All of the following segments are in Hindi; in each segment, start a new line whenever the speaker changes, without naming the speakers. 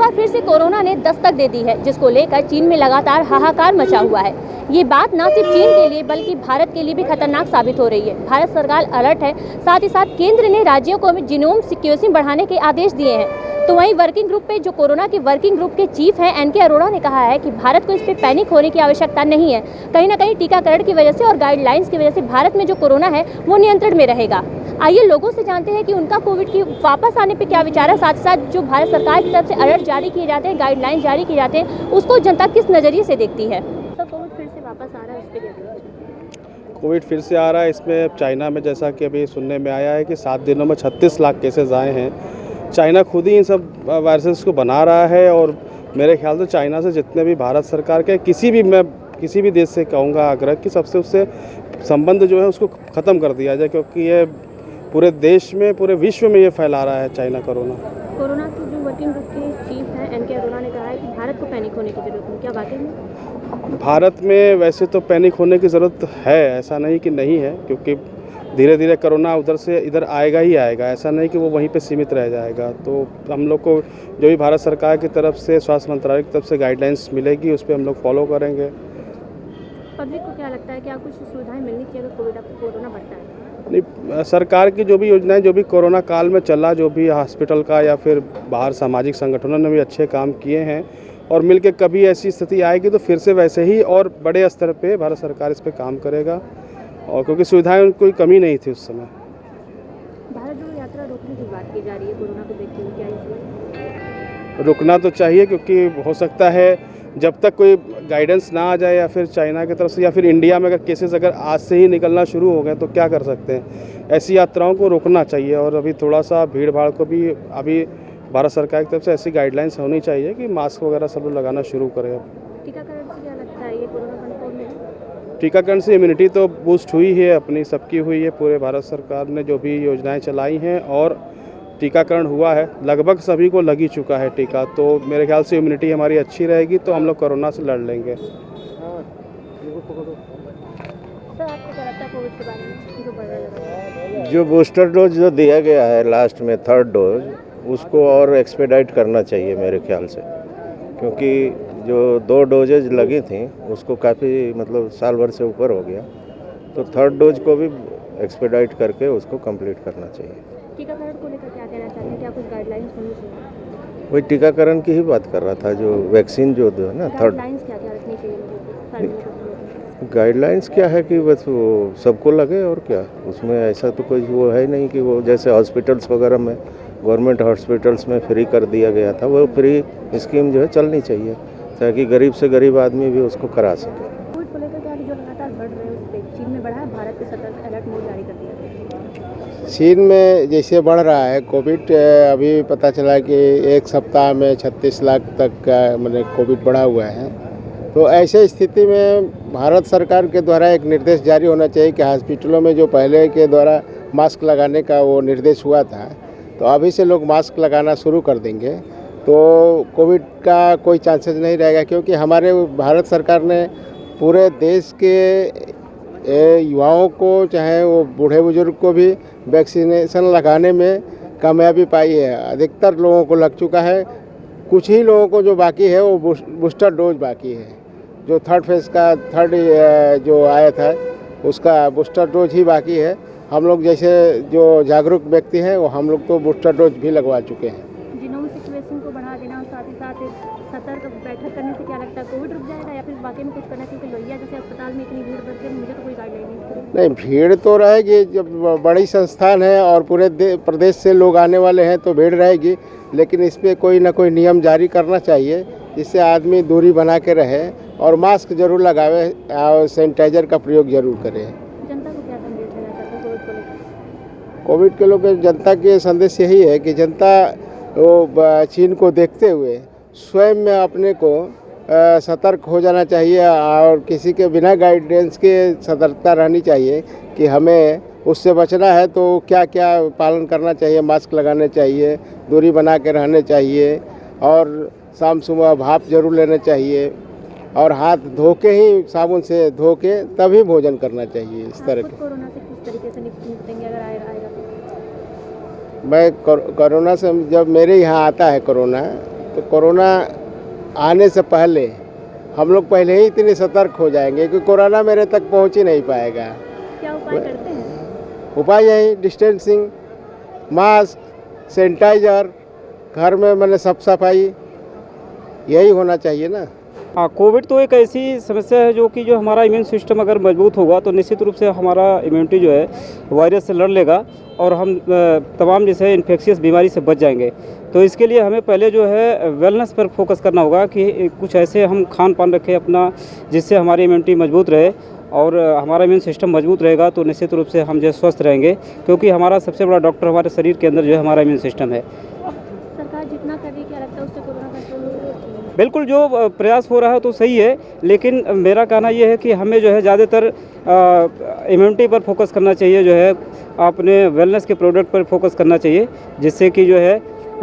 बार फिर से कोरोना ने दस्तक दे दी है, जिसको लेकर चीन में लगातार हाहाकार मचा हुआ है। ये बात न सिर्फ चीन के लिए बल्कि भारत के लिए भी खतरनाक साबित हो रही है। भारत सरकार अलर्ट है, साथ ही साथ केंद्र ने राज्यों को जीनोम सीक्वेंसिंग बढ़ाने के आदेश दिए हैं। तो वहीं वर्किंग ग्रुप पे जो कोरोना के वर्किंग ग्रुप के चीफ हैं एन के अरोड़ा ने कहा है कि भारत को इस पे पैनिक होने की आवश्यकता नहीं है। कहीं ना कहीं टीकाकरण की वजह से और गाइडलाइंस की वजह से भारत में जो कोरोना है वो नियंत्रण में रहेगा। आइए लोगों से जानते हैं कि उनका कोविड की वापस आने पे क्या विचार है। साथ ही साथ जो भारत सरकार की तरफ से अलर्ट जारी किए जाते हैं, गाइडलाइन जारी किए जाते हैं, उसको जनता किस नज़रिए से देखती है। तो कोविड फिर से वापस आ रहा है, उस पर क्या?
कोविड फिर से आ रहा है। इसमें चाइना में जैसा कि अभी सुनने में आया है कि 7 दिनों में 36 लाख केसेस आए हैं। चाइना खुद ही इन सब वायरसेस को बना रहा है और मेरे ख्याल से चाइना से जितने भी भारत सरकार के किसी भी देश से कहूँगा आग्रह कि सबसे उससे संबंध जो है उसको ख़त्म कर दिया जाए, क्योंकि ये पूरे देश में, पूरे विश्व में ये फैला रहा है चाइना कोरोना
की जो वर्किंग ग्रुप के चीफ हैं एन के अरोड़ा ने कहा है कि भारत को पैनिक होने की जरूरत है। क्या वाकई में
भारत में वैसे तो पैनिक होने की ज़रूरत है, ऐसा नहीं कि नहीं है, क्योंकि धीरे धीरे कोरोना उधर से इधर आएगा ही आएगा। ऐसा नहीं कि वो वहीं पे सीमित रह जाएगा। तो हम लोग को जो भी भारत सरकार की तरफ से, स्वास्थ्य मंत्रालय की तरफ से गाइडलाइंस मिलेगी, उस पर हम लोग फॉलो करेंगे।
पब्लिक को क्या लगता है कि कुछ सुविधाएं मिलनी चाहिए अगर कोरोना बढ़ता है?
नहीं, सरकार की जो भी योजनाएं, जो भी कोरोना काल में चला, जो भी हॉस्पिटल का या फिर बाहर सामाजिक संगठनों ने भी अच्छे काम किए हैं और मिलके कभी ऐसी स्थिति आएगी तो फिर से वैसे ही और बड़े स्तर पे भारत सरकार इस पे काम करेगा। और क्योंकि सुविधाएं कोई कमी नहीं थी उस समय।
भारत जोड़ो यात्रा रोकने की बात की जा रही है कोरोना को देखते हुए, क्या इसलिए
रुकना तो चाहिए, क्योंकि हो सकता है जब तक कोई गाइडेंस ना आ जाए या फिर चाइना की तरफ से या फिर इंडिया में अगर केसेस अगर आज से ही निकलना शुरू हो गए तो क्या कर सकते हैं। ऐसी यात्राओं को रोकना चाहिए और अभी थोड़ा सा भीड़ भाड़ को भी अभी भारत सरकार की तरफ से ऐसी गाइडलाइंस होनी चाहिए कि मास्क वगैरह सब लोग लगाना शुरू करें।
टीकाकरण से क्या लगता है ये कोरोना कंट्रोल में?
टीकाकरण से इम्यूनिटी तो बूस्ट हुई है, अपनी सबकी हुई है। पूरे भारत सरकार ने जो भी योजनाएं चलाई हैं और टीकाकरण हुआ है, लगभग सभी को लग ही चुका है टीका। तो मेरे ख्याल से इम्यूनिटी हमारी अच्छी रहेगी तो हम लोग कोरोना से लड़ लेंगे।
सर, आपको क्या लगता है कोविड के बारे में जो बढ़ रहा है?
जो बूस्टर डोज जो दिया गया है लास्ट में, 3rd डोज, उसको और एक्सपेडाइट करना चाहिए मेरे ख्याल से, क्योंकि जो 2 डोजेज लगी थी उसको काफ़ी मतलब साल भर से ऊपर हो गया। तो 3rd डोज को भी एक्सपेडाइट करके उसको कंप्लीट करना चाहिए।
टीकाकरण को लेकर क्या कहना चाहते हैं? क्या कुछ गाइडलाइंस होनी चाहिए?
वही टीकाकरण की ही बात कर रहा था, जो वैक्सीन जो है ना 3rd।
गाइडलाइंस क्या क्या रखनी चाहिए लोगों को?
गाइडलाइंस क्या है कि बस वो सबको लगे और क्या, उसमें ऐसा तो कोई वो है नहीं कि वो जैसे हॉस्पिटल्स वगैरह में, गवर्नमेंट हॉस्पिटल्स में फ्री कर दिया गया था, वो फ्री स्कीम जो है चलनी चाहिए ताकि गरीब से गरीब आदमी भी उसको करा सके।
कोविड को लेकर क्या जो लगातार बढ़ रहे हैं उस पर चीन में बढ़ा है, भारत के सतर्क अलर्ट मोड जारी कर दिया है।
चीन में जैसे बढ़ रहा है कोविड, अभी पता चला कि एक सप्ताह में 36 लाख तक का मतलब कोविड बढ़ा हुआ है। तो ऐसे स्थिति में भारत सरकार के द्वारा एक निर्देश जारी होना चाहिए कि हॉस्पिटलों में जो पहले के द्वारा मास्क लगाने का वो निर्देश हुआ था, तो अभी से लोग मास्क लगाना शुरू कर देंगे तो कोविड का कोई चांसेस नहीं रहेगा, क्योंकि हमारे भारत सरकार ने पूरे देश के युवाओं को, चाहे वो बूढ़े बुजुर्ग को भी वैक्सीनेशन लगाने में कामयाबी पाई है। अधिकतर लोगों को लग चुका है, कुछ ही लोगों को जो बाकी है वो बूस्टर डोज बाकी है। जो 3rd फेज का 3rd जो आया था उसका बूस्टर डोज ही बाकी है। हम लोग जैसे जो जागरूक व्यक्ति हैं वो हम लोग तो बूस्टर डोज भी लगवा चुके हैं।
जीनोम सीक्वेंसिंग को बढ़ा देना और साथ ही साथ सतर्क बैठक करने से क्या लगता है कोविड रुक जाएगा या फिर वाकई में कुछ करना? क्योंकि लोहिया जैसे अस्पताल में इतनी भीड़ बढ़ती है, मुझे तो कोई गाइडलाइन
नहीं, भीड़ तो रहेगी, जब बड़ी संस्थान है और पूरे प्रदेश से लोग आने वाले हैं तो भीड़ रहेगी, लेकिन इस पर कोई ना कोई नियम जारी करना चाहिए जिससे आदमी दूरी बना के रहे और मास्क जरूर लगावे और सैनिटाइजर का प्रयोग जरूर करे।
जनता को क्या संदेश देना चाहते हैं कोविड को लेकर?
कोविड के लोग जनता के संदेश यही है कि जनता वो चीन को देखते हुए स्वयं में अपने को सतर्क हो जाना चाहिए और किसी के बिना गाइडेंस के सतर्कता रहनी चाहिए कि हमें उससे बचना है तो क्या क्या पालन करना चाहिए। मास्क लगाने चाहिए, दूरी बना के रहने चाहिए और शाम सुबह भाप जरूर लेना चाहिए और हाथ धो के ही, साबुन से धो के तभी भोजन करना चाहिए। इस तरह के
कोरोना से किस तरीके से निपटेंगे अगर आएगा तो?
मैं कोरोना से, जब मेरे यहाँ आता है कोरोना तो कोरोना आने से पहले हम लोग पहले ही इतने सतर्क हो जाएंगे कि कोरोना मेरे तक पहुंच ही नहीं पाएगा।
क्या उपाय करते हैं?
उपाय यही डिस्टेंसिंग, मास्क, सैनिटाइजर, घर में मैंने साफ सफाई, यही होना चाहिए ना।
हाँ, कोविड तो एक ऐसी समस्या है जो कि हमारा इम्यून सिस्टम अगर मजबूत होगा तो निश्चित रूप से हमारा इम्यूनिटी जो है वायरस से लड़ लेगा और हम तमाम जैसे इन्फेक्शियस बीमारी से बच जाएंगे। तो इसके लिए हमें पहले जो है वेलनेस पर फोकस करना होगा कि कुछ ऐसे हम खान पान रखें अपना जिससे हमारी इम्यूनिटी मजबूत रहे और हमारा इम्यून सिस्टम मजबूत रहेगा तो निश्चित रूप से हम जो स्वस्थ रहेंगे, क्योंकि हमारा सबसे बड़ा डॉक्टर हमारे शरीर के अंदर जो है हमारा इम्यून सिस्टम है।
सरकार जितना कर रही है क्या लगता है उससे कोरोना कंट्रोल होगा?
बिल्कुल, जो प्रयास हो रहा है तो सही है, लेकिन मेरा कहना यह है कि हमें जो है ज़्यादातर इम्यूनिटी पर फोकस करना चाहिए, जो है अपने वेलनेस के प्रोडक्ट पर फोकस करना चाहिए, जिससे कि जो है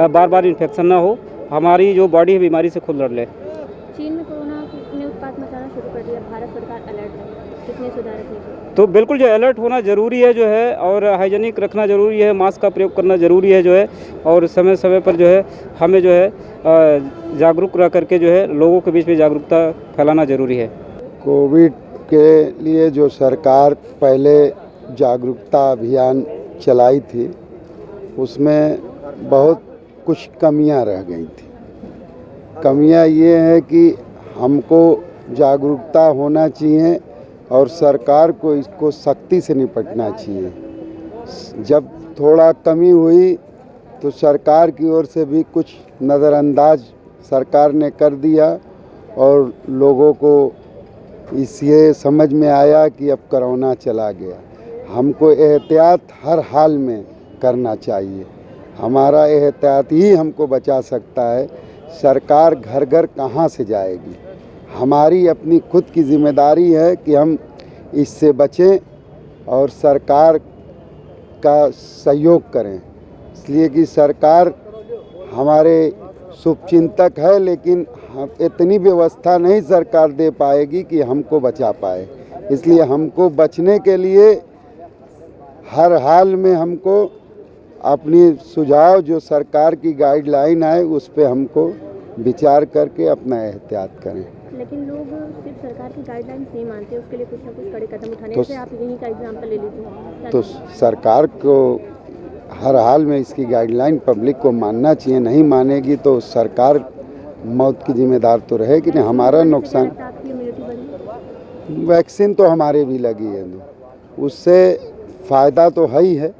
बार बार इन्फेक्शन ना हो, हमारी जो बॉडी है बीमारी से खुद लड़ ले।
चीन में कोरोना ने उत्पात मचाना शुरू कर दिया, भारत सरकार अलर्ट है, कितने सुधार रखने के?
तो बिल्कुल जो अलर्ट होना ज़रूरी है जो है, और हाइजीनिक रखना ज़रूरी है, मास्क का प्रयोग करना ज़रूरी है जो है, और समय समय पर जो है हमें जो है जागरूक रह करके जो है लोगों के बीच में जागरूकता फैलाना ज़रूरी है।
कोविड के लिए जो सरकार पहले जागरूकता अभियान चलाई थी उसमें बहुत कुछ कमियां रह गई थी। कमियां ये है कि हमको जागरूकता होना चाहिए और सरकार को इसको सख्ती से निपटना चाहिए। जब थोड़ा कमी हुई तो सरकार की ओर से भी कुछ नज़रअंदाज सरकार ने कर दिया और लोगों को इसलिए समझ में आया कि अब कोरोना चला गया। हमको एहतियात हर हाल में करना चाहिए, हमारा एहतियात ही हमको बचा सकता है। सरकार घर घर कहाँ से जाएगी? हमारी अपनी खुद की जिम्मेदारी है कि हम इससे बचें और सरकार का सहयोग करें, इसलिए कि सरकार हमारे शुभचिंतक है, लेकिन इतनी व्यवस्था नहीं सरकार दे पाएगी कि हमको बचा पाए। इसलिए हमको बचने के लिए हर हाल में हमको अपनी सुझाव जो सरकार की गाइडलाइन है उस पे हमको विचार करके अपना एहतियात करें।
लेकिन लोग सिर्फ सरकार की गाइडलाइंस नहीं मानते, उसके लिए कुछ ना कुछ कड़े कदम उठाने
तो
से आप यहीं का एग्जाम्पल ले लीजिए।
तो सरकार को हर हाल में इसकी गाइडलाइन पब्लिक को मानना चाहिए। नहीं मानेगी तो सरकार मौत की जिम्मेदार तो रहेगी नहीं, हमारा नुकसान।
आपकी इम्यूनिटी बढ़ी?
वैक्सीन तो हमारे भी लगी है, उससे फ़ायदा तो है ही है,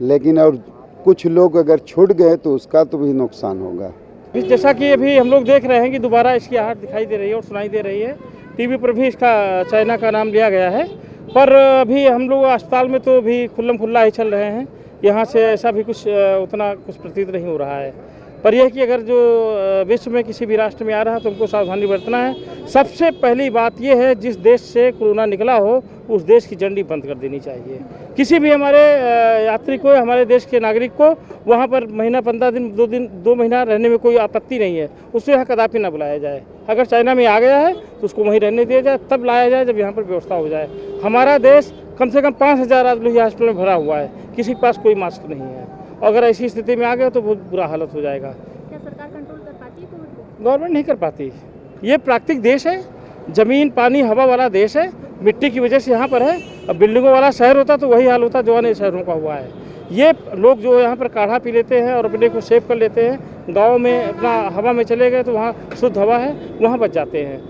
लेकिन और कुछ लोग अगर छूट गए तो उसका तो भी नुकसान होगा।
जैसा कि अभी हम लोग देख रहे हैं कि दोबारा इसकी आहट दिखाई दे रही है और सुनाई दे रही है। टीवी पर भी इसका चाइना का नाम लिया गया है, पर अभी हम लोग अस्पताल में तो भी खुल्लम खुल्ला ही चल रहे हैं। यहाँ से ऐसा भी कुछ उतना कुछ प्रतीत नहीं हो रहा है, पर यह कि अगर जो विश्व में किसी भी राष्ट्र में आ रहा है तो उनको सावधानी बरतना है। सबसे पहली बात यह है, जिस देश से कोरोना निकला हो उस देश की झंडी बंद कर देनी चाहिए। किसी भी हमारे यात्री को, हमारे देश के नागरिक को वहाँ पर महीना 15 दिन 2 महीना रहने में कोई आपत्ति नहीं है, उससे यहाँ कदापि ना बुलाया जाए। अगर चाइना में आ गया है तो उसको वहीं रहने दिया जाए, तब लाया जाए जब यहाँ पर व्यवस्था हो जाए। हमारा देश कम से कम 5000 आदमी हॉस्पिटल में भरा हुआ है, किसी के पास कोई मास्क नहीं है। अगर ऐसी स्थिति में आ गया तो बहुत बुरा हालत हो जाएगा।
क्या सरकार कंट्रोल कर पाती है कोविड को?
गवर्नमेंट नहीं कर पाती। ये प्राकृतिक देश है, ज़मीन पानी हवा वाला देश है, मिट्टी की वजह से यहाँ पर है। अब बिल्डिंगों वाला शहर होता तो वही हाल होता जो अन्य शहरों का हुआ है। ये लोग जो यहाँ पर काढ़ा पी लेते हैं और अपने को सेव कर लेते हैं, गाँव में अपना हवा में चले गए तो वहाँ शुद्ध हवा है, वहाँ बच जाते हैं।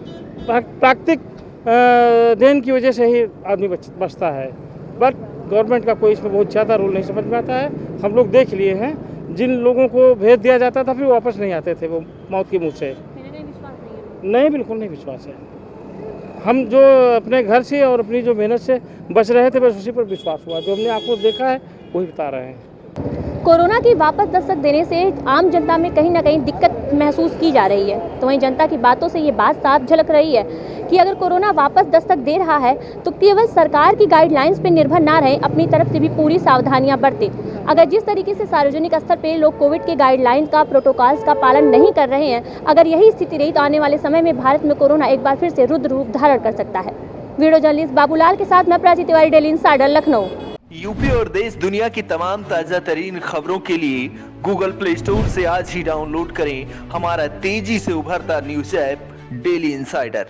प्राकृतिक देन की वजह से ही आदमी बचता है, बट गवर्नमेंट का कोई इसमें बहुत ज़्यादा रोल नहीं समझ में आता है। हम लोग देख लिए हैं, जिन लोगों को भेज दिया जाता था फिर वापस नहीं आते थे वो मौत के मुँह से। नहीं, बिल्कुल नहीं विश्वास है। हम जो अपने घर से और अपनी जो मेहनत से बच रहे थे बस उसी पर विश्वास हुआ, जो हमने आंखों देखा है वही बता रहे हैं।
कोरोना की वापस दस्तक देने से आम जनता में कहीं ना कहीं दिक्कत महसूस की जा रही है, तो वहीं जनता की बातों से ये बात साफ झलक रही है कि अगर कोरोना वापस दस्तक दे रहा है तो केवल सरकार की गाइडलाइंस पर निर्भर ना रहें, अपनी तरफ से भी पूरी सावधानियां बरतें। अगर जिस तरीके से सार्वजनिक स्तर पे लोग कोविड के गाइडलाइंस का, प्रोटोकॉल्स का पालन नहीं कर रहे हैं, अगर यही स्थिति रही तो आने वाले समय में भारत में कोरोना एक बार फिर से रुद्र रूप धारण कर सकता है। वीडियो जर्नलिस्ट बाबूलाल के साथ मैं Prachi Tiwari, daily insider, Lucknow.
UP और देश दुनिया की तमाम ताजा तरीन खबरों के लिए गूगल प्ले स्टोर से आज ही डाउनलोड करें हमारा तेजी से उभरता न्यूज ऐप डेली इंसाइडर।